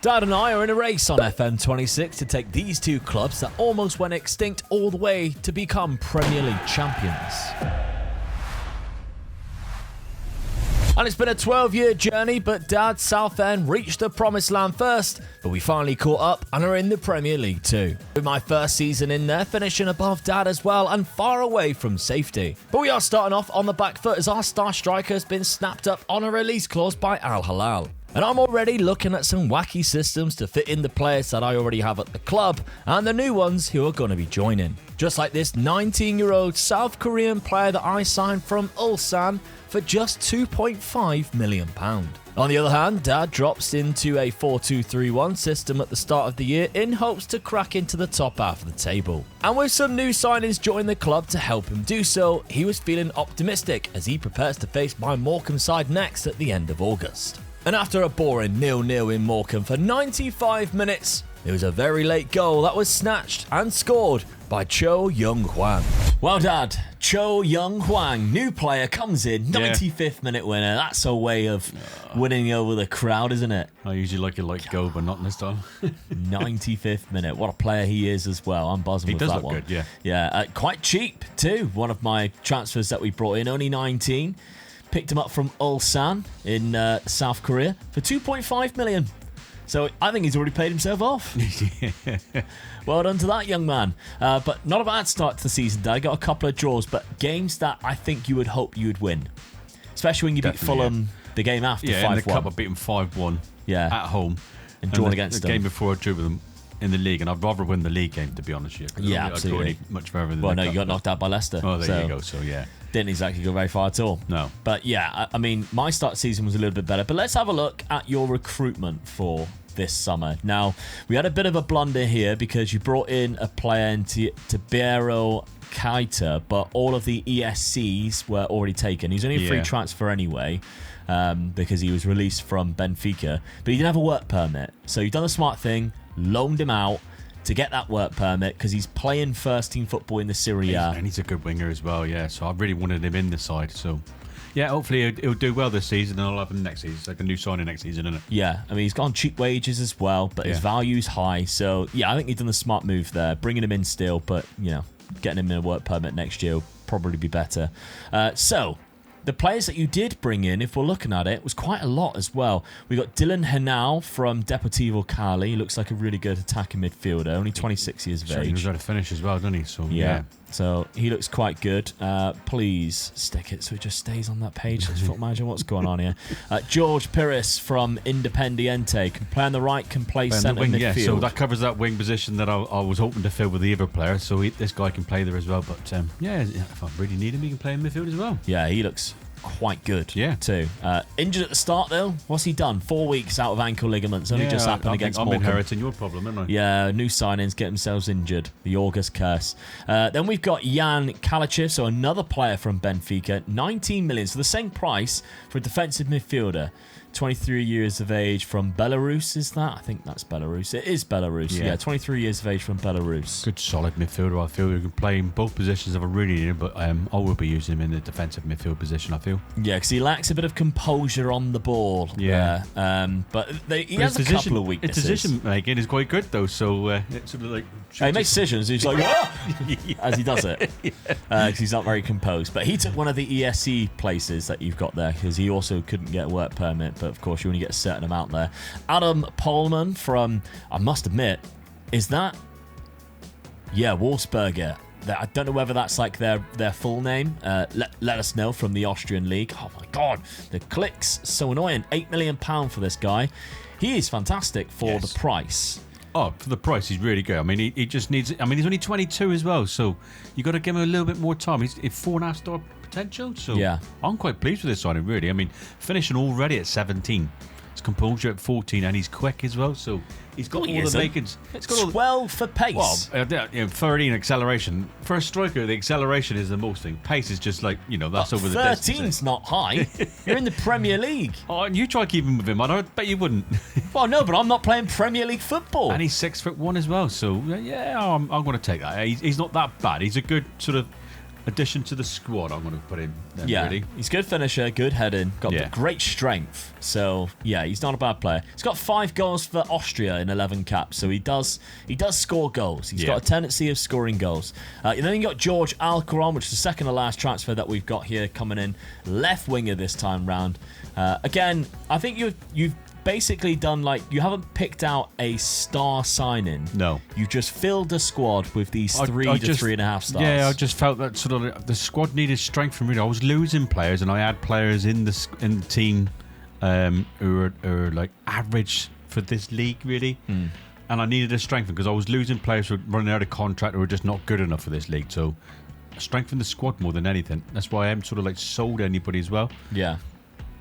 Dad and I are in a race on FM26 to take these two clubs that almost went extinct all the way to become Premier League champions. And it's been a 12-year journey, but Dad's Southend reached the promised land first, but we finally caught up and are in the Premier League too. With my first season in there, finishing above Dad as well and far away from safety. But we are starting off on the back foot as our star striker has been snapped up on a release clause by Al Hilal. And I'm already looking at some wacky systems to fit in the players that I already have at the club and the new ones who are going to be joining. Just like this 19-year-old South Korean player that I signed from Ulsan for just £2.5 million. On the other hand, Dad drops into a 4-2-3-1 system at the start of the year in hopes to crack into the top half of the table. And with some new signings joining the club to help him do so, he was feeling optimistic as he prepares to face my Morecambe side next at the end of August. And after a boring 0-0 in Morham for 95 minutes, there was a very late goal that was snatched and scored by Cho Young-Hwang. Well, Dad, Cho Young-Hwang, new player, comes in, 95th minute winner. That's a way of winning over the crowd, isn't it? I usually like it go, but not this time. 95th minute. What a player he is as well. I'm buzzing with that one. He does look good, yeah. Yeah, quite cheap too. One of my transfers that we brought in, only 19. Picked him up from Ulsan in South Korea for 2.5 million. So I think he's already paid himself off. Well done to that young man. But not a bad start to the season, Dad. I got a couple of draws, but games that I think you would hope you would win. Especially when you beat Fulham the game after 5-1. Yeah, in the cup I beat them 5-1 at home. And drawn against them. The game before I drew with them in the league, and I'd rather win the league game, to be honest with you. Yeah, absolutely. Much further than well, no, you got knocked out by Leicester. Oh, there you go. So, yeah. Didn't exactly go very far at all. No. But yeah, I mean, my start season was a little bit better. But let's have a look at your recruitment for this summer. Now, we had a bit of a blunder here because you brought in a player into Tiberio Keita, but all of the ESCs were already taken. He's only a free transfer anyway. Because he was released from Benfica, but he didn't have a work permit. So you've done the smart thing, loaned him out to get that work permit because he's playing first team football in the Serie A. And he's a good winger as well, yeah. So I really wanted him in the side. So yeah, hopefully he'll do well this season and I'll have him next season. It's like a new signing next season, isn't it? Yeah, I mean, he's got on cheap wages as well, but his value's high. So yeah, I think he's done the smart move there, bringing him in still, but you know, getting him in a work permit next year will probably be better. So the players that you did bring in, if we're looking at it, was quite a lot as well. We got Dylan Henao from Deportivo Cali. He looks like a really good attacking midfielder, only 26 years of age. He knows how to finish as well, doesn't he? So yeah. So he looks quite good. Please stick it so it just stays on that page. Let's imagine what's going on here. George Pires from Independiente can play on the right, can play centre midfield. Yeah, so that covers that wing position that I was hoping to fill with the other player. So this guy can play there as well. But if I really need him, he can play in midfield as well. Yeah, he looks quite good too. Injured at the start though. What's he done? 4 weeks out of ankle ligaments. Only just happened against Morham. I'm inheriting your problem, aren't I? Yeah, new signings get themselves injured. The August curse. Then we've got Jan Kalachev, so another player from Benfica. 19 million, so the same price for a defensive midfielder. 23 years of age from Belarus, is that? I think that's Belarus. It is Belarus. Yeah, 23 years of age from Belarus. Good solid midfielder, I feel. He can play in both positions if I really need him, but I will be using him in the defensive midfield position, I feel. Yeah, because he lacks a bit of composure on the ball. Yeah. But he has a couple of weaknesses. His decision making is quite good, though, so it's sort of like... He makes decisions. He's like, as he does it. Because he's not very composed. But he took one of the ESC places that you've got there because he also couldn't get a work permit. But of course, you only get a certain amount there. Adam Polman from, I must admit, is that? Yeah, Wolfsberger. I don't know whether that's like their full name. Let us know from the Austrian league. Oh my God, the clicks, so annoying. £8 million for this guy. He is fantastic for the price. Oh, for the price, he's really good. I mean, he just needs... I mean, he's only 22 as well, so you got to give him a little bit more time. He's 4.5-star potential, so I'm quite pleased with this signing, really. I mean, finishing already at 17. His composure at 14, and he's quick as well, so he's got all the makings. It's got 12 for pace. Well, 13 acceleration. For a striker, the acceleration is the most thing. Pace is just like, that's over the distance. 13's not high. You're in the Premier League. Oh, and you try keeping with him, I bet you wouldn't. Well, no, but I'm not playing Premier League football. And he's 6'1" as well, so yeah, I'm going to take that. He's not that bad. He's a good sort of addition to the squad, I'm going to put him there, yeah, really. He's good finisher, good heading, got great strength. So, yeah, he's not a bad player. He's got 5 goals for Austria in 11 caps, so he does score goals. He's got a tendency of scoring goals. And then you got George Alcaron, which is the second to last transfer that we've got here coming in. Left winger this time round. Again, I think you've basically done, like, you haven't picked out a star signing. No. You've just filled a squad with these 3 to 3.5 stars. Yeah, I just felt that sort of the squad needed strength from really. I was losing players, and I had players in the team who are like average for this league, really. And I needed a strength because I was losing players who were running out of contract who were just not good enough for this league. So strengthen the squad more than anything. That's why I haven't sort of like sold anybody as well. Yeah.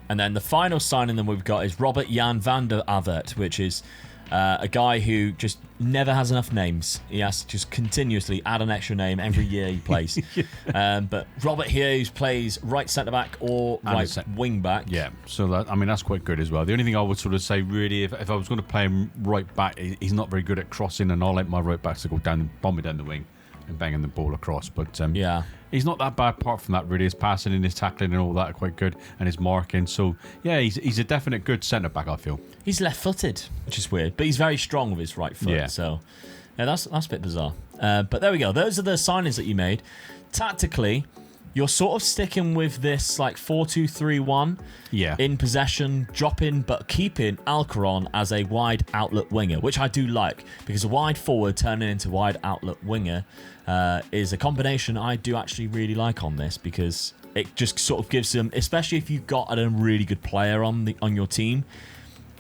And then the final signing that we've got is Robert Jan van der Avert, which is a guy who just never has enough names. He has to just continuously add an extra name every year he plays. But Robert here, who plays right centre-back or right wing-back. Yeah, so that's quite good as well. The only thing I would sort of say, really, if I was going to play him right back, he's not very good at crossing, and I like my right backs to go down, bomb it down the wing and banging the ball across. But he's not that bad apart from that, really. His passing and his tackling and all that are quite good, and his marking. So, yeah, he's a definite good centre-back, I feel. He's left-footed, which is weird, but he's very strong with his right foot. Yeah. So, yeah, that's a bit bizarre. But there we go. Those are the signings that you made. Tactically, you're sort of sticking with this like 4-2-3-1 in possession, dropping but keeping Alcaron as a wide outlet winger, which I do like, because a wide forward turning into wide outlet winger is a combination I do actually really like on this, because it just sort of gives them, especially if you've got a really good player on your team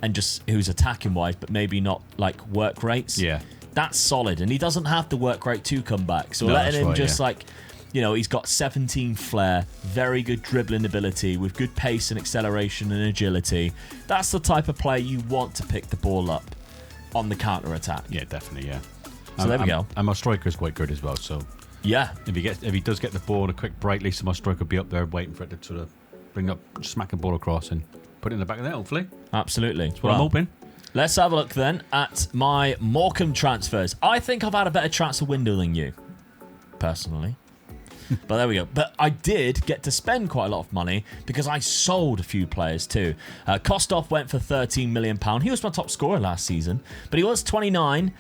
and just who's attacking wise but maybe not like work rates. Yeah, that's solid, and he doesn't have the work rate to come back, so letting him like, you know, he's got 17 flair, very good dribbling ability with good pace and acceleration and agility. That's the type of player you want to pick the ball up on the counter-attack. Yeah, definitely, yeah. So there we go. And my striker's quite good as well, so... Yeah. If he does get the ball in a quick break, at least my striker will be up there waiting for it to sort of smack the ball across and put it in the back of the net, hopefully. Absolutely. That's what I'm hoping. Let's have a look then at my Morham transfers. I think I've had a better transfer window than you, personally. But there we go. But I did get to spend quite a lot of money because I sold a few players too. Kostov went for £13 million. He was my top scorer last season, but he was 29.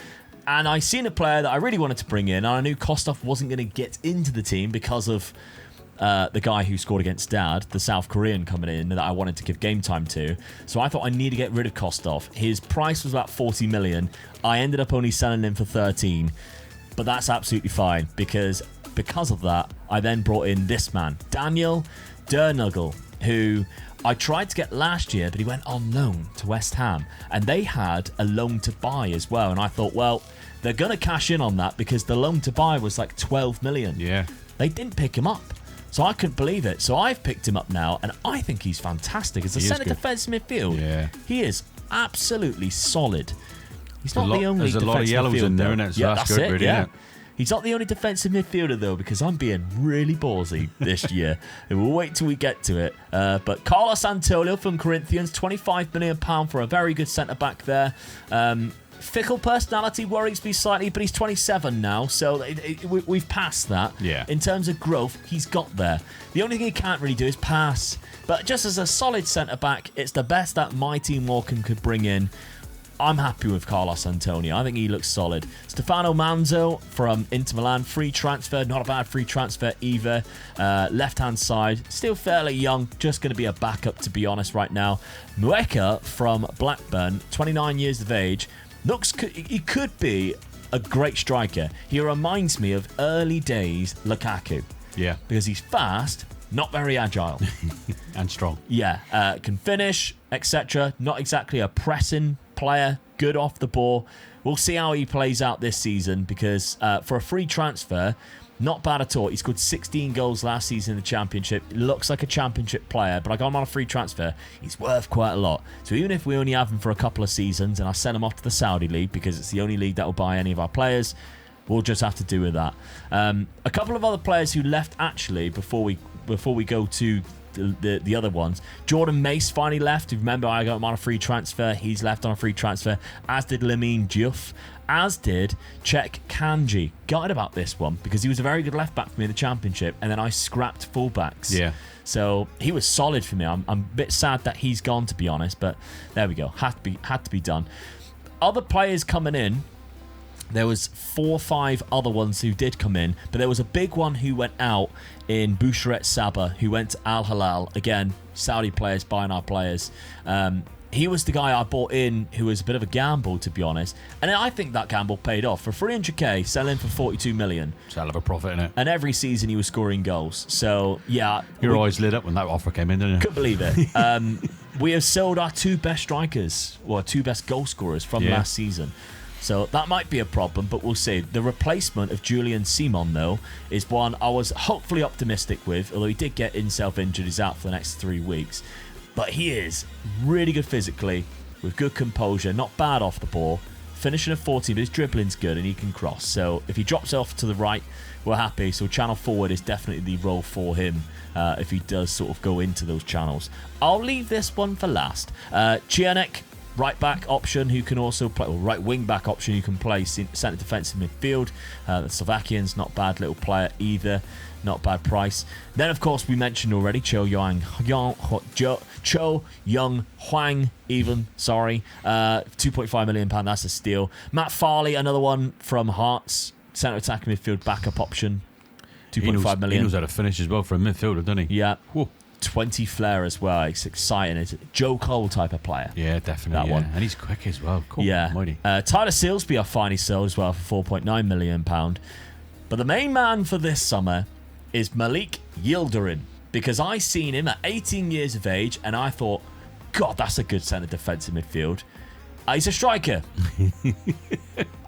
And I seen a player that I really wanted to bring in, and I knew Kostov wasn't going to get into the team because of the guy who scored against Dad, the South Korean coming in that I wanted to give game time to. So I thought I need to get rid of Kostov. His price was about 40 million. I ended up only selling him for 13. But that's absolutely fine because of that, I then brought in this man, Daniel Dernugel, who I tried to get last year, but he went on loan to West Ham, and they had a loan to buy as well. And I thought, well, they're going to cash in on that because the loan to buy was like 12 million. Yeah. They didn't pick him up. So I couldn't believe it. So I've picked him up now, and I think he's fantastic. As a centre defensive midfield, he is absolutely solid. He's not the only defensive midfielder. There's a lot of yellows in there, isn't it? So that's good, really, isn't it? He's not the only defensive midfielder, though, because I'm being really ballsy this year. And we'll wait till we get to it. But Carlos Antonio from Corinthians, £25 million for a very good centre-back there. Fickle personality worries me slightly, but he's 27 now, so we've passed that. Yeah. In terms of growth, he's got there. The only thing he can't really do is pass. But just as a solid centre-back, it's the best that my team Morham could bring in. I'm happy with Carlos Antonio. I think he looks solid. Stefano Manzo from Inter Milan, free transfer. Not a bad free transfer either. Left-hand side, still fairly young. Just going to be a backup, to be honest, right now. Mueka from Blackburn, 29 years of age. He could be a great striker. He reminds me of early days Lukaku. Yeah. Because he's fast, not very agile. And strong. Yeah. Can finish, etc. Not exactly a pressing player, good off the ball. We'll see how he plays out this season because for a free transfer, not bad at all. He scored 16 goals last season in the Championship. Looks like a Championship player, but I got him on a free transfer. He's worth quite a lot. So even if we only have him for a couple of seasons and I send him off to the Saudi League because it's the only league that will buy any of our players, we'll just have to do with that. A couple of other players who left actually before we go to the other ones. Jordan Mace finally left. Remember, I got him on a free transfer. He's left on a free transfer, as did Lamine Diouf, as did Czech Kanji. Gutted about this one because he was a very good left back for me in the Championship, and then I scrapped fullbacks. Yeah. So he was solid for me. I'm a bit sad that he's gone, to be honest, but there we go. Had to be done. Other players coming in. There was 4 or 5 other ones who did come in, but there was a big one who went out in Bushret Saba, who went to Al Hilal. Again, Saudi players buying our players. He was the guy I bought in who was a bit of a gamble, to be honest. And I think that gamble paid off. For 300k, selling for 42 million. It's a hell of a profit, isn't it? And every season he was scoring goals. So, yeah. Your eyes lit up when that offer came in, didn't you? Couldn't believe it. We have sold our 2 best strikers, or 2 best goal scorers from last season. So that might be a problem, but we'll see. The replacement of Julian Simon, though, is one I was hopefully optimistic with, although he did get himself injured. He's out for the next 3 weeks. But he is really good physically, with good composure, not bad off the ball, finishing at 14, but his dribbling's good and he can cross. So if he drops off to the right, we're happy. So channel forward is definitely the role for him if he does sort of go into those channels. I'll leave this one for last. Cianek, right back option who can also play, or right wing back option who can play centre defensive midfield. The Slovakian's not bad little player either, not bad price. Then of course we mentioned already Cho Young Hwang, even, sorry, £2.5 million, that's a steal. Matt Farley, another one from Hearts, centre attacking midfield backup option, 2.5 million. He knows how to finish as well for a midfielder, doesn't he? Yeah. Whoa. 20 flair as well. It's exciting. It's a Joe Cole type of player. Yeah, definitely. That one. And he's quick as well. Cool. Yeah. Tyler Silsby I finally sold as well for £4.9 million. But the main man for this summer is Malik Yildirim, because I seen him at 18 years of age and I thought, God, that's a good centre defensive midfield. He's a striker.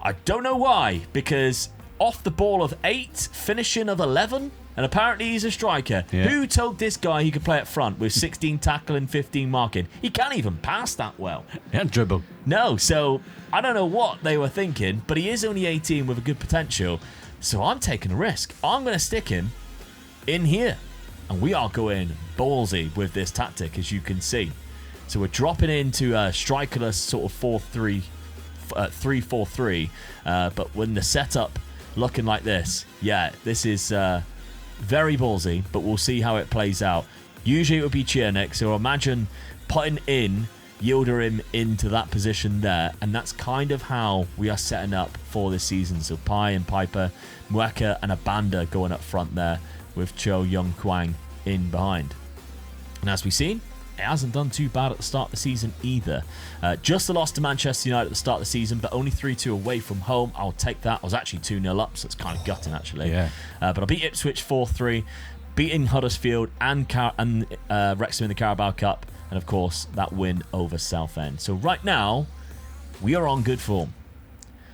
I don't know why, because off the ball of 8, finishing of 11, and apparently he's a striker. Yeah. Who told this guy he could play up front with 16 tackling, 15 marking? He can't even pass that well. Yeah, dribble. No, so I don't know what they were thinking, but he is only 18 with a good potential. So I'm taking a risk. I'm going to stick him in here. And we are going ballsy with this tactic, as you can see. So we're dropping into a strikerless sort of 3-4-3. But when the setup looking like this, yeah, this is very ballsy, but we'll see how it plays out. Usually it would be Cianek, so imagine putting in Yildirim into that position there, and that's kind of how we are setting up for this season. So Pai and Piper, Mweka and Abanda going up front there, with Cho Young Kwang in behind. And as we've seen, it hasn't done too bad at the start of the season either. Just a loss to Manchester United at the start of the season, but only 3-2 away from home. I'll take that. I was actually 2-0 up, so it's kind of gutting, actually. Yeah. But I beat Ipswich 4-3, beating Huddersfield and Wrexham in the Carabao Cup, and of course, that win over Southend. So right now, we are on good form.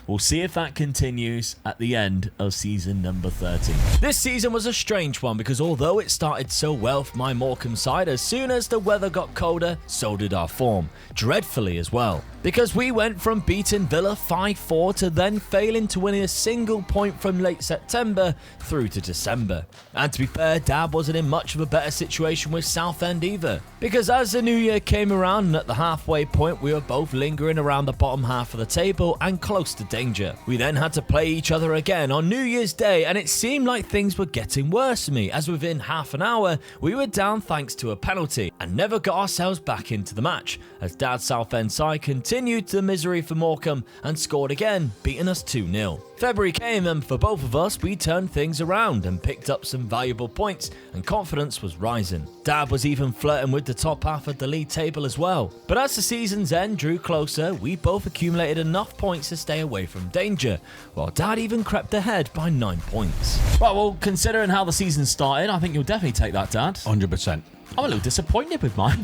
We'll see if that continues at the end of season number 13. This season was a strange one because although it started so well for my Morecambe side, as soon as the weather got colder, so did our form. Dreadfully as well. Because we went from beating Villa 5-4 to then failing to win a single point from late September through to December. And to be fair, Dad wasn't in much of a better situation with Southend either. Because as the new year came around and at the halfway point, we were both lingering around the bottom half of the table and close to danger. We then had to play each other again on New Year's Day, and it seemed like things were getting worse for me, as within half an hour we were down thanks to a penalty and never got ourselves back into the match, as Dad's Southend side continued the misery for Morecambe and scored again, beating us 2-0. February came and for both of us we turned things around and picked up some valuable points and confidence was rising. Dad was even flirting with the top half of the league table as well. But as the season's end drew closer, we both accumulated enough points to stay away from danger, while Dad even crept ahead by 9 points. Right, well, considering how the season started, I think you'll definitely take that, Dad. 100%. I'm a little disappointed with mine.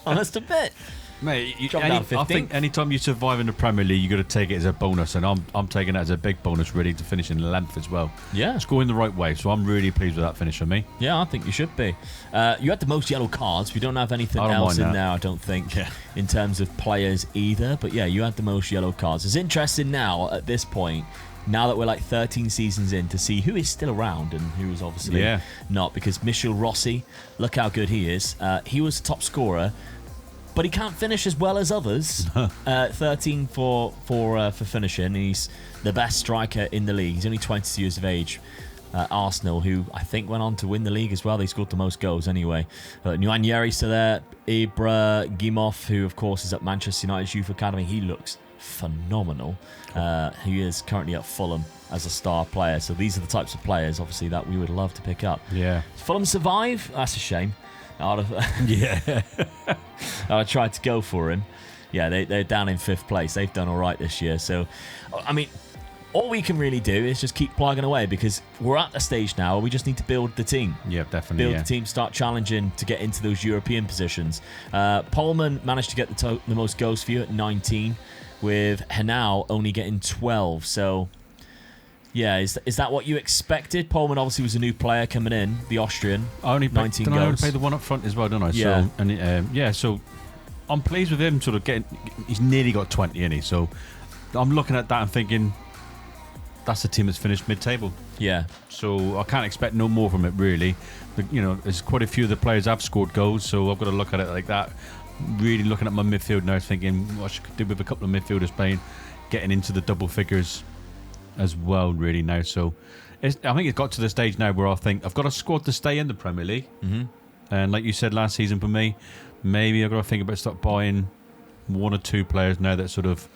I must admit. Mate, down 15th. I think anytime you survive in the Premier League, you got to take it as a bonus, and I'm taking it as a big bonus, really, to finish in 11th as well. Yeah, it's going the right way, so I'm really pleased with that finish for me. Yeah, I think you should be. You had the most yellow cards. We don't have anything else in there, I don't think, in terms of players either. But yeah, you had the most yellow cards. It's interesting now at this point, now that we're like 13 seasons in, to see who is still around and who is obviously not. Because Michel Rossi, look how good he is. He was the top scorer, but he can't finish as well as others. 13 for finishing. He's the best striker in the league. He's only 22 years of age. Arsenal, who I think went on to win the league as well. They scored the most goals anyway. Nwaneri's still there. Ibrahimov, who of course is at Manchester United's Youth Academy. He looks phenomenal. He is currently at Fulham as a star player. So these are the types of players, obviously, that we would love to pick up. Yeah. Fulham survive? That's a shame. I'd have tried to go for him. Yeah, they're down in 5th place. They've done all right this year. So, I mean, all we can really do is just keep plugging away, because we're at the stage now where we just need to build the team. Yeah, definitely. Build the team, start challenging to get into those European positions. Pullman managed to get the most goals for you at 19, with Henao only getting 12. So, yeah, is that what you expected? Pullman obviously was a new player coming in, the Austrian. I only 19 goals. I only goals. paid the one up front as well, don't I? Yeah. So, and so I'm pleased with him sort of getting. He's nearly got 20, isn't he? So I'm looking at that and thinking, that's a team that's finished mid-table. Yeah. So I can't expect no more from it, really. There's quite a few of the players have scored goals, so I've got to look at it like that. Really looking at my midfield now, thinking what I should do with a couple of midfielders playing, getting into the double figures as well, really, now. So I think it's got to the stage now where I think I've got a squad to stay in the Premier League. Mm-hmm. And like you said last season for me, maybe I've got to think about start buying 1 or 2 players now that sort of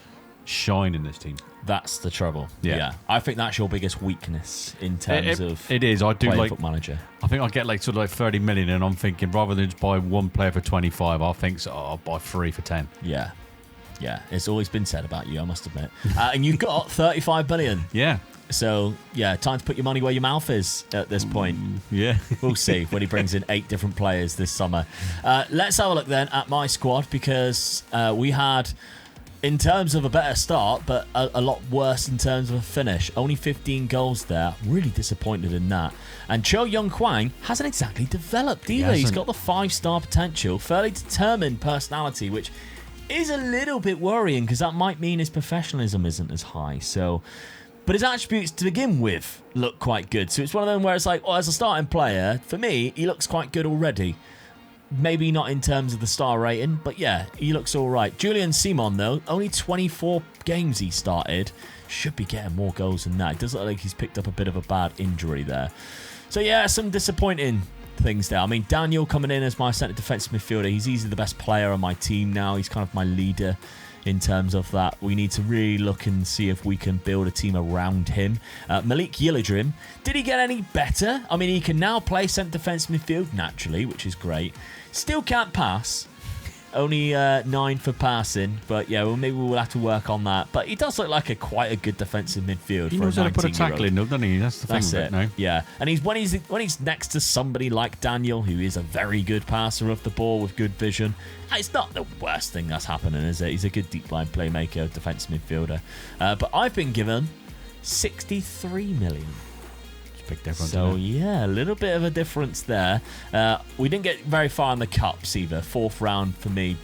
shine in this team. That's the trouble. Yeah. I think that's your biggest weakness in terms of it is. I do like Foot Manager. I think I'll get like 30 million, and I'm thinking rather than just buy 1 player for 25, I think I'll buy 3 for 10. Yeah. It's always been said about you, I must admit. And you've got 35 million. Yeah. So, yeah, time to put your money where your mouth is at this point. Yeah. We'll see when he brings in 8 different players this summer. Let's have a look then at my squad, because we had, in terms of a better start, but a lot worse in terms of a finish. Only 15 goals there. Really disappointed in that. And Cho Young Kwang hasn't exactly developed either. He's got the 5-star potential, fairly determined personality, which is a little bit worrying, because that might mean his professionalism isn't as high. So, but his attributes to begin with look quite good. So it's one of them where it's like, as a starting player, for me, he looks quite good already. Maybe not in terms of the star rating, but yeah, he looks all right. Julian Simon, though, only 24 games he started. Should be getting more goals than that. It does look like he's picked up a bit of a bad injury there. So yeah, some disappointing things there. I mean, Daniel coming in as my centre defensive midfielder. He's easily the best player on my team now. He's kind of my leader in terms of that. We need to really look and see if we can build a team around him. Malik Yildirim, did he get any better? I mean, he can now play centre defensive midfield naturally, which is great. Still can't pass. Only 9 for passing, but yeah, well, maybe we'll have to work on that. But he does look like quite a good defensive midfield. He knows how to put a tackle in, though, doesn't he? That's the thing with it now. Yeah, and when he's next to somebody like Daniel, who is a very good passer of the ball with good vision, it's not the worst thing that's happening, is it? He's a good deep line playmaker, defensive midfielder. But I've been given 63 million. Big difference. So yeah, a little bit of a difference there. We didn't get very far in the cups either. 4th round for me,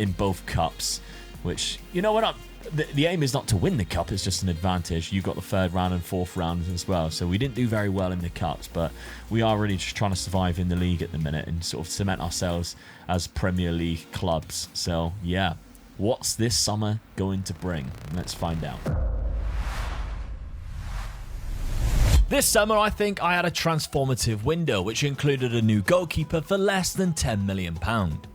in both cups. Which, we're not. The aim is not to win the cup; it's just an advantage. You got the 3rd round and 4th round as well. So we didn't do very well in the cups, but we are really just trying to survive in the league at the minute and sort of cement ourselves as Premier League clubs. So yeah, what's this summer going to bring? Let's find out. This summer, I think I had a transformative window, which included a new goalkeeper for less than £10 million.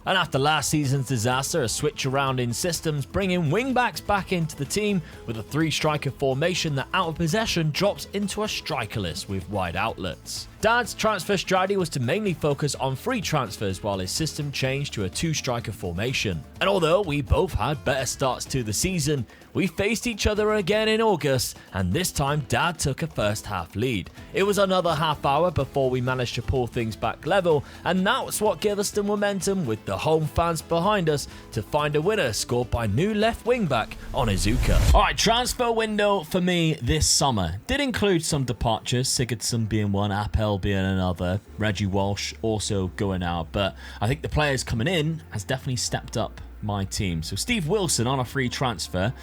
And after last season's disaster, a switch around in systems, bringing wing-backs back into the team with a 3-striker formation that out of possession drops into a strikerless with wide outlets. Dad's transfer strategy was to mainly focus on free transfers while his system changed to a 2-striker formation. And although we both had better starts to the season, we faced each other again in August, and this time Dad took a first half lead. lead. It was another half hour before we managed to pull things back level, and that's what gave us the momentum with the home fans behind us to find a winner scored by new left wing back Onizuka. Alright, transfer window for me this summer did include some departures, Sigurdsson being one, Appel being another, Reggie Walsh also going out, but I think the players coming in has definitely stepped up my team. So Steve Wilson on a free transfer,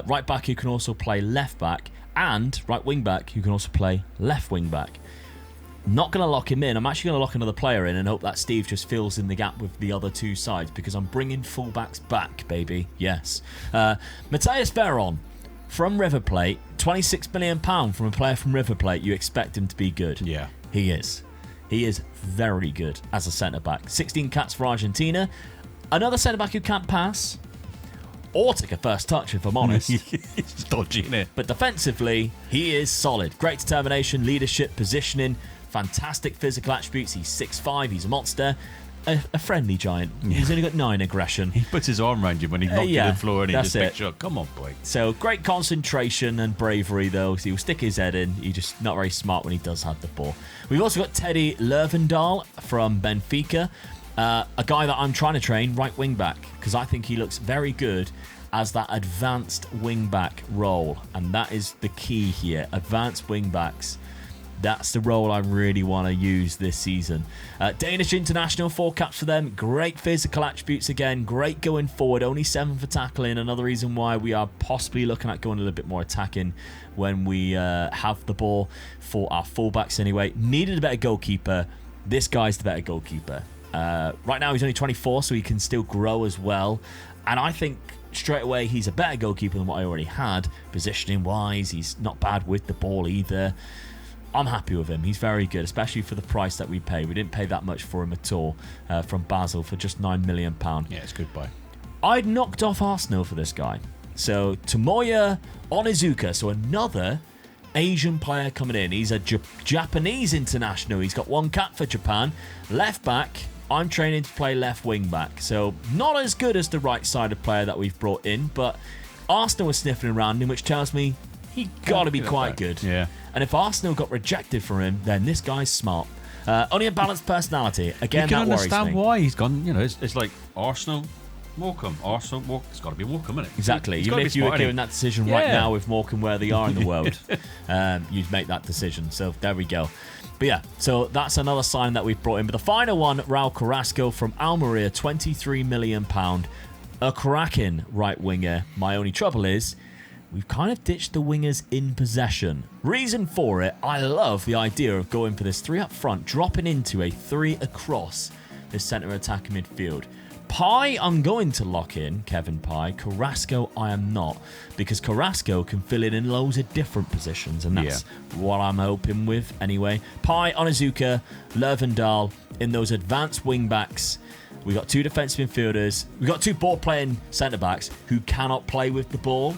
right back who can also play left back, and right wing back who can also play left wing back. Not going to lock him in. I'm actually going to lock another player in and hope that Steve just fills in the gap with the other two sides, because I'm bringing fullbacks back, baby. Yes. Matthias Veron from River Plate, £26 million from a player from River Plate. You expect him to be good. Yeah. He is. He is very good as a centre-back. 16 caps for Argentina. Another centre-back who can't pass or take a first touch, if I'm honest. It's dodgy, isn't it? But defensively, he is solid. Great determination, leadership, positioning, fantastic physical attributes. He's 6'5", he's a monster. A friendly giant. Yeah. He's only got 9 aggression. He puts his arm around you when he knocks you to the floor and he just picks you up. Come on, boy. So great concentration and bravery, though. So he'll stick his head in. He's just not very smart when he does have the ball. We've also got Teddy Lervendahl from Benfica. A guy that I'm trying to train right wing back, because I think he looks very good as that advanced wing back role, and that is the key here. Advanced wing backs, that's the role I really want to use this season. Danish international, 4 caps for them. Great physical attributes again, great going forward, only 7 for tackling. Another reason why we are possibly looking at going a little bit more attacking when we have the ball for our fullbacks anyway. Needed a better goalkeeper. This guy's the better goalkeeper. Right now he's only 24, so he can still grow as well. And I think straight away he's a better goalkeeper than what I already had. Positioning wise, he's not bad with the ball either. I'm happy with him. He's very good, especially for the price that we pay. We didn't pay that much for him at all from Basel for just £9 million. Yeah, it's a good buy. I'd knocked off Arsenal for this guy. So Tomoya Onizuka, so another Asian player coming in. He's a Japanese international. He's got 1 cap for Japan. Left back. I'm training to play left wing back. So not as good as the right-sided player that we've brought in, but Arsenal was sniffing around him, which tells me he got to be quite good. Yeah. And if Arsenal got rejected for him, then this guy's smart. Only a balanced personality. Again, that worries me. You can understand why he's gone. You know, it's like Arsenal, Morecambe. Arsenal, Morecambe. It's got to be Morecambe, isn't it? Exactly. Even if you were given that decision right now with Morecambe where they are in the world, you'd make that decision. So there we go. But yeah, so that's another sign that we've brought in. But the final one, Raul Carrasco from Almeria, £23 million. A cracking right winger. My only trouble is we've kind of ditched the wingers in possession. Reason for it, I love the idea of going for this 3 up front, dropping into a 3 across this centre attacking midfield. Pye, I'm going to lock in, Kevin Pye. Carrasco, I am not, because Carrasco can fill in loads of different positions, and that's what I'm hoping with anyway. Pye, Onizuka, Lervendahl in those advanced wing backs. We got 2 defensive midfielders. We got 2 ball-playing centre-backs who cannot play with the ball.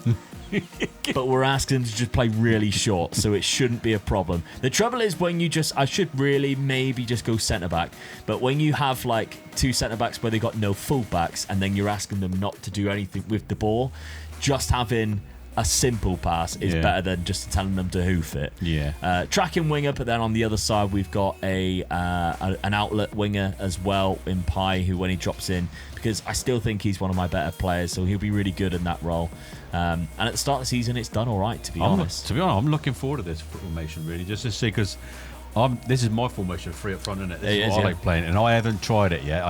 But we're asking them to just play really short, so it shouldn't be a problem. The trouble is when you I should really maybe just go centre-back, but when you have like 2 centre-backs where they got no full-backs and then you're asking them not to do anything with the ball, just having a simple pass is better than just telling them to hoof it. Tracking winger, but then on the other side we've got an outlet winger as well in Pye, who when he drops in, because I still think he's one of my better players, so he'll be really good in that role. And at the start of the season, it's done all right, to be honest. To be honest, I'm looking forward to this formation, really, just to see, because this is my formation, 3 up front, isn't it? This is what I like playing, and I haven't tried it yet.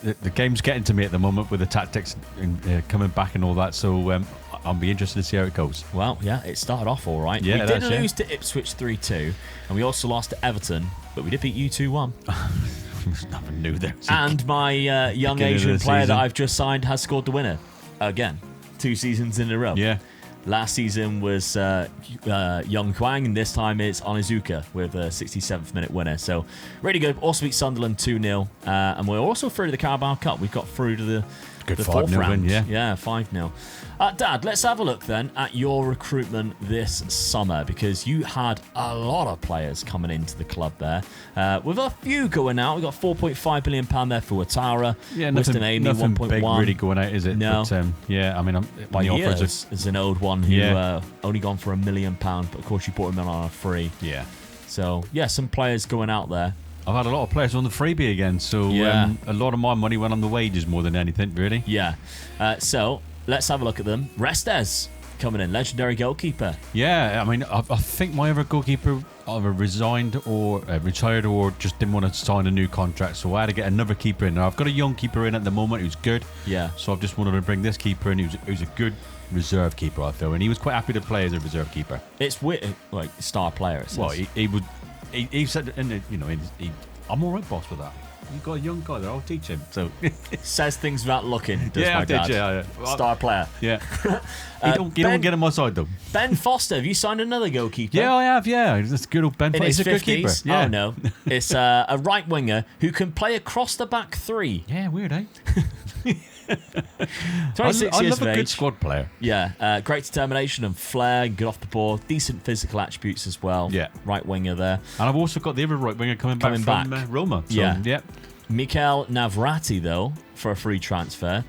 The game's getting to me at the moment with the tactics coming back and all that, so I'll be interested to see how it goes. Well, yeah, it started off all right. We did lose to Ipswich 3-2, and we also lost to Everton, but we did beat you 2-1. Nothing new there. And my young Asian player that I've just signed has scored the winner again, 2 seasons in a row. Yeah. Last season was Young Kwang, and this time it's Onizuka with a 67th minute winner. So really good. Also beat Sunderland 2-0, and we're also through to the Carabao Cup. We've got through to the Good the 5-0 fourth round. win, yeah. Yeah, 5-0. Dad, let's have a look then at your recruitment this summer, because you had a lot of players coming into the club there. With a few going out, we got £4.5 million there for Ouattara. Yeah, nothing big 1.1 really going out, is it? No. But, yeah, I mean, By years is an old one who only gone for £1 million, but of course you bought him in on a free. Yeah. So, yeah, some players going out there. I've had a lot of players on the freebie again, so a lot of my money went on the wages more than anything, really. Yeah. So, let's have a look at them. Restes coming in, legendary goalkeeper. Yeah, I mean, I think my other goalkeeper either resigned or retired or just didn't want to sign a new contract, so I had to get another keeper in. Now, I've got a young keeper in at the moment who's good. Yeah. So I've just wanted to bring this keeper in who's a good reserve keeper, I feel, and he was quite happy to play as a reserve keeper. It's weird, like star player. It says. Well, he said, and I'm all right, boss, with that. You've got a young guy there, I'll teach him. So says things without looking. Does yeah, my I did. dad. Yeah. Star player. Yeah. You don't get on my side though. Ben Foster, have you signed another goalkeeper? Yeah, I have. Yeah, that's good old Ben Foster. He's a good keeper. Yeah. Oh no, it's a right winger who can play across the back three. Yeah, weird, eh? 26 I years love of a good age. squad player. Yeah, great determination and flair, good off the ball, decent physical attributes as well. Yeah, right winger there. And I've also got the other right winger coming back from Roma. So, yeah. Mikel Navrati though for a free transfer,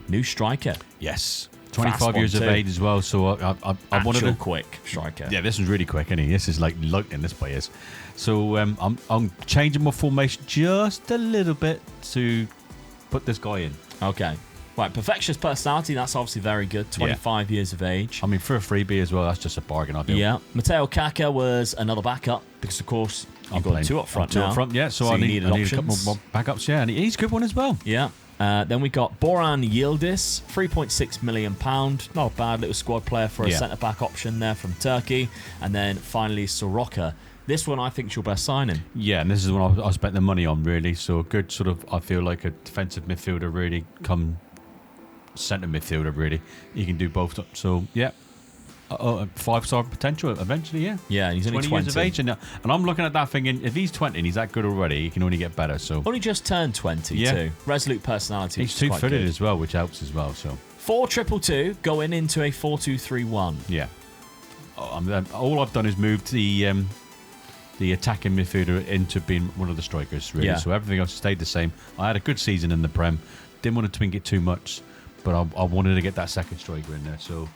new striker. Yes. 25 years of age as well, so I wanted a quick striker. Yeah, this one's really quick, isn't he? This is like lightning, this play is. So I'm changing my formation just a little bit to put this guy in. Okay. Right, perfectionist personality, that's obviously very good. 25 years of age. I mean, for a freebie as well, that's just a bargain, I feel. Yeah. Mateo Kaka was another backup, because of course you've got two up front now. Two up front, yeah, so I need a couple more backups, yeah, and he's a good one as well. Yeah. Then we got Boran Yildiz, £3.6 million. Not a bad little squad player for a centre-back option there from Turkey. And then finally Soroka. This one I think is your best signing. Yeah, and this is one I spent the money on, really. So a good sort of, I feel like a defensive midfielder, really, come centre midfielder, really. He can do both. So, yeah. 5-star potential eventually, yeah. Yeah, and he's only 20 years of age, and I'm looking at that thinking, if he's 20 and he's that good already, he can only get better. So only just turned 20 too. Resolute personality. He's two-footed as well, which helps as well. So 4-2-2 going into a 4-2-3-1. Yeah. All I've done is moved the attacking midfielder into being one of the strikers, really. Yeah. So everything else stayed the same. I had a good season in the Prem. Didn't want to twink it too much, but I wanted to get that second striker in there. So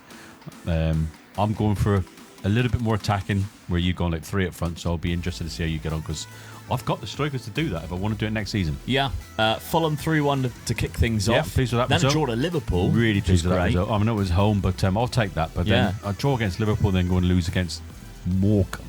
I'm going for a little bit more attacking, where you've gone like 3 up front, so I'll be interested to see how you get on, because I've got the strikers to do that if I want to do it next season. Yeah. Fulham 3-1 to kick things off. Pleased with that then result. Then a draw to Liverpool. Really pleased with that result. I mean, it was home, but I'll take that. But then I draw against Liverpool, then go and lose against Morham.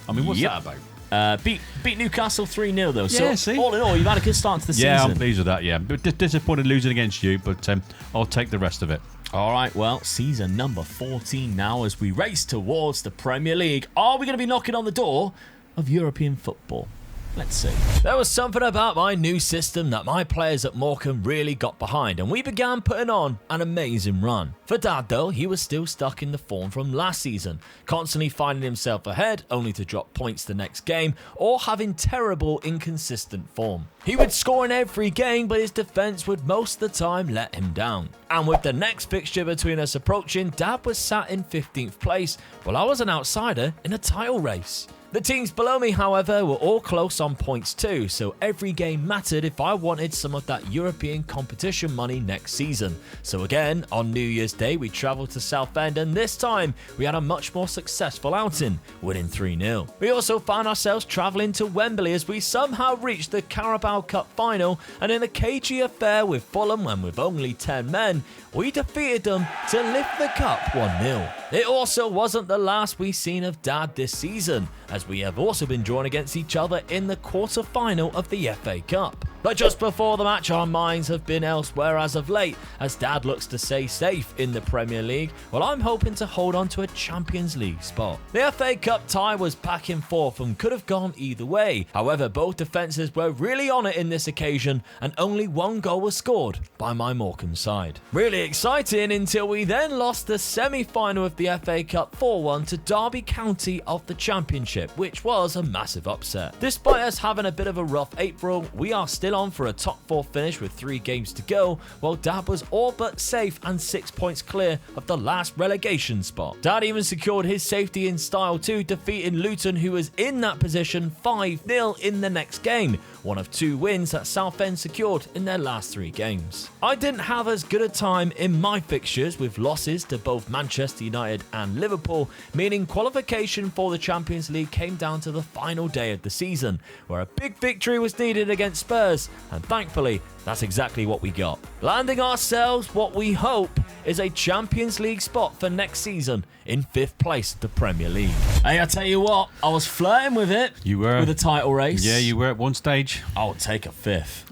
I mean, what's that about? Beat Newcastle 3-0 though. Yeah, so all in all, you've had a good start to the season. Yeah, I'm pleased with that. Yeah, but disappointed losing against you, but I'll take the rest of it. All right, well, season number 14 now as we race towards the Premier League. Are we going to be knocking on the door of European football? Let's see. There was something about my new system that my players at Morham really got behind, and we began putting on an amazing run. For Dad though, he was still stuck in the form from last season, constantly finding himself ahead only to drop points the next game, or having terrible inconsistent form. He would score in every game, but his defence would most of the time let him down. And with the next fixture between us approaching, Dad was sat in 15th place, while I was an outsider in a title race. The teams below me, however, were all close on points too, so every game mattered if I wanted some of that European competition money next season. So again, on New Year's Day, we travelled to Southend, and this time we had a much more successful outing, winning 3-0. We also found ourselves travelling to Wembley as we somehow reached the Carabao Cup final, and in a cagey affair with Fulham when with only 10 men, we defeated them to lift the cup 1-0. It also wasn't the last we seen of Dad this season, as we have also been drawn against each other in the quarter-final of the FA Cup. But just before the match, our minds have been elsewhere as of late, as Dad looks to stay safe in the Premier League, while I'm hoping to hold on to a Champions League spot. The FA Cup tie was back and forth and could have gone either way. However, both defences were really on it in this occasion, and only one goal was scored by my Morecambe side. Really exciting until we then lost the semi-final of the FA Cup 4-1 to Derby County of the Championship, which was a massive upset. Despite us having a bit of a rough April, we are still still on for a top 4 finish with 3 games to go, while Dad was all but safe and 6 points clear of the last relegation spot. Dad even secured his safety in style too, defeating Luton, who was in that position, 5-0 in the next game, one of 2 wins that Southend secured in their last 3 games. I didn't have as good a time in my fixtures, with losses to both Manchester United and Liverpool, meaning qualification for the Champions League came down to the final day of the season, where a big victory was needed against Spurs, and thankfully that's exactly what we got, landing ourselves what we hope is a Champions League spot for next season in 5th place of the Premier League. Hey, I tell you what, I was flirting with it. You were. With a title race. Yeah, you were at one stage. I would take a 5th.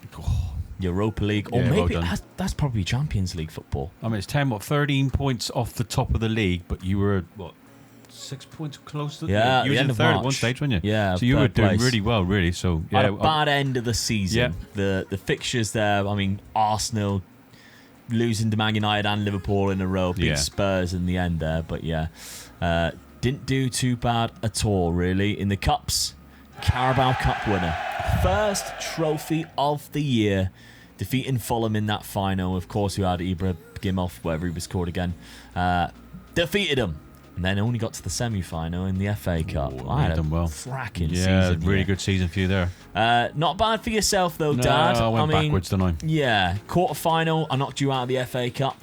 Europa League, or Yeah, maybe well that's probably Champions League football. I mean, it's 13 points off the top of the league, but you were, 6 points close to Yeah, you the were end in of 3rd at March. one stage, weren't you? Yeah, so you were 3rd doing place. really well, really. So Had yeah, a bad end of the season. Yeah. The fixtures there, I mean, Arsenal losing to Man United and Liverpool in a row, beat Yeah. Spurs in the end there, but yeah, didn't do too bad at all, really. In the Cups, Carabao Cup winner. First trophy of the year, defeating Fulham in that final, of course, who had Ibrahim off, whatever he was called again. Defeated them. And then only got to the semi-final in the FA Cup. Oh, I had done well. cracking Yeah, season. really good season for you there. Not bad for yourself, though, No, Dad. I went backwards, didn't I? Yeah, quarter-final, I knocked you out of the FA Cup.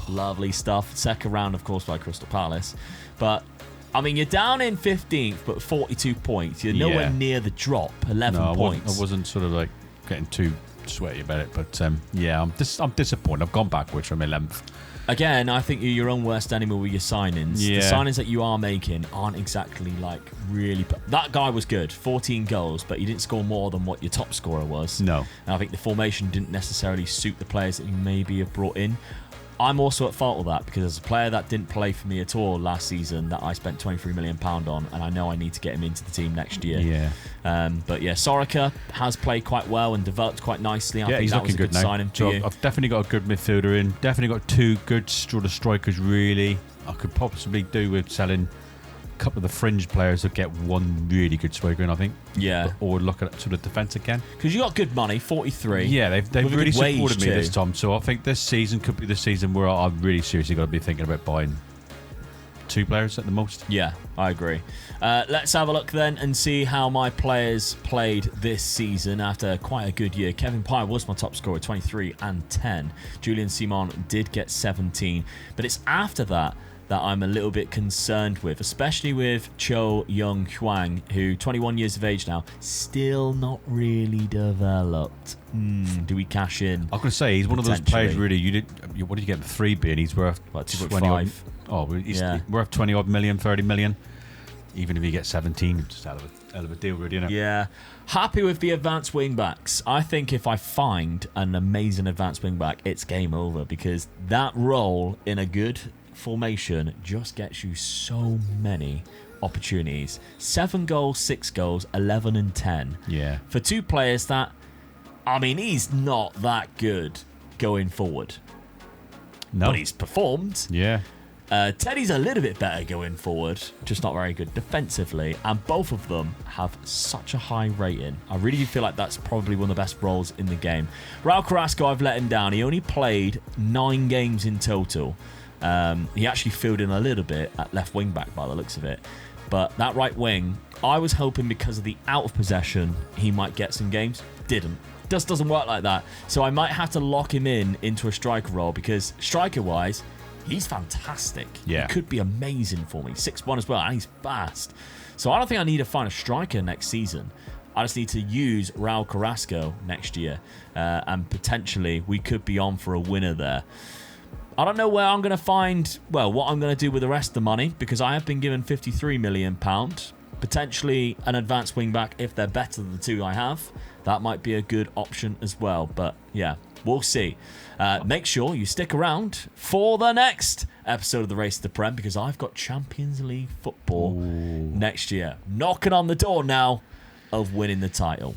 Lovely stuff. Second round, of course, by Crystal Palace. But, I mean, you're down in 15th, but 42 points. You're nowhere Yeah. near the drop, 11 No, points. I wasn't sort of like getting too sweaty about it, but yeah, I'm disappointed. I've gone backwards from 11th. Again, I think you're your own worst enemy with your signings. Yeah. The signings that you are making aren't exactly like really... That guy was good, 14 goals, but he didn't score more than what your top scorer was. No. And I think the formation didn't necessarily suit the players that you maybe have brought in. I'm also at fault with that, because as a player that didn't play for me at all last season, that I spent £23 million on, and I know I need to get him into the team next year. Yeah. But yeah, Soroka has played quite well and developed quite nicely. I think He's that was looking a good now. signing for So you. I've definitely got a good midfielder in. Definitely got 2 good sort of strikers, really. I could possibly do with selling a couple of the fringe players to get 1 really good striker in, I think. Yeah. Or look at sort of defence again. Because you got good money, 43. Yeah, they've With a really good wage supported me too. this time. So I think this season could be the season where I've really seriously got to be thinking about buying 2 players at the most. Yeah, I agree. Let's have a look then and see how my players played this season after quite a good year. Kevin Pye was my top scorer, 23 and 10. Julian Simon did get 17. But it's after that I'm a little bit concerned with, especially with Cho Young Hwang, who 21 years of age now, still not really developed. Do we cash in? I was going to say, he's one of those players, really. What did you get the 3B, and he's worth What, 20 odd, he's worth 20 odd million, 30 million. Even if he gets 17, it's just hell of a deal, really, isn't it? Yeah. Happy with the advanced wing backs. I think if I find an amazing advanced wing back, it's game over, because that role in a good formation just gets you so many opportunities. 7 goals, 6 goals, 11 and 10. Yeah. For 2 players that, I mean, he's not that good going forward. No. But he's performed. Yeah. Teddy's a little bit better going forward, just not very good defensively, and both of them have such a high rating. I really do feel like that's probably one of the best roles in the game. Raul Carrasco, I've let him down. He only played 9 games in total. He actually filled in a little bit at left wing back by the looks of it. But that right wing, I was hoping because of the out of possession, he might get some games. Didn't. Just doesn't work like that. So I might have to lock him into a striker role, because striker-wise, he's fantastic. Yeah. He could be amazing for me. 6'1" as well, and he's fast. So I don't think I need to find a striker next season. I just need to use Raul Carrasco next year. And potentially we could be on for a winner there. I don't know where I'm going to find, what I'm going to do with the rest of the money, because I have been given £53 million. Potentially an advanced wing back if they're better than the 2 I have. That might be a good option as well. But yeah, we'll see. Make sure you stick around for the next episode of the Race to the Prem, because I've got Champions League football next year. Knocking on the door now of winning the title.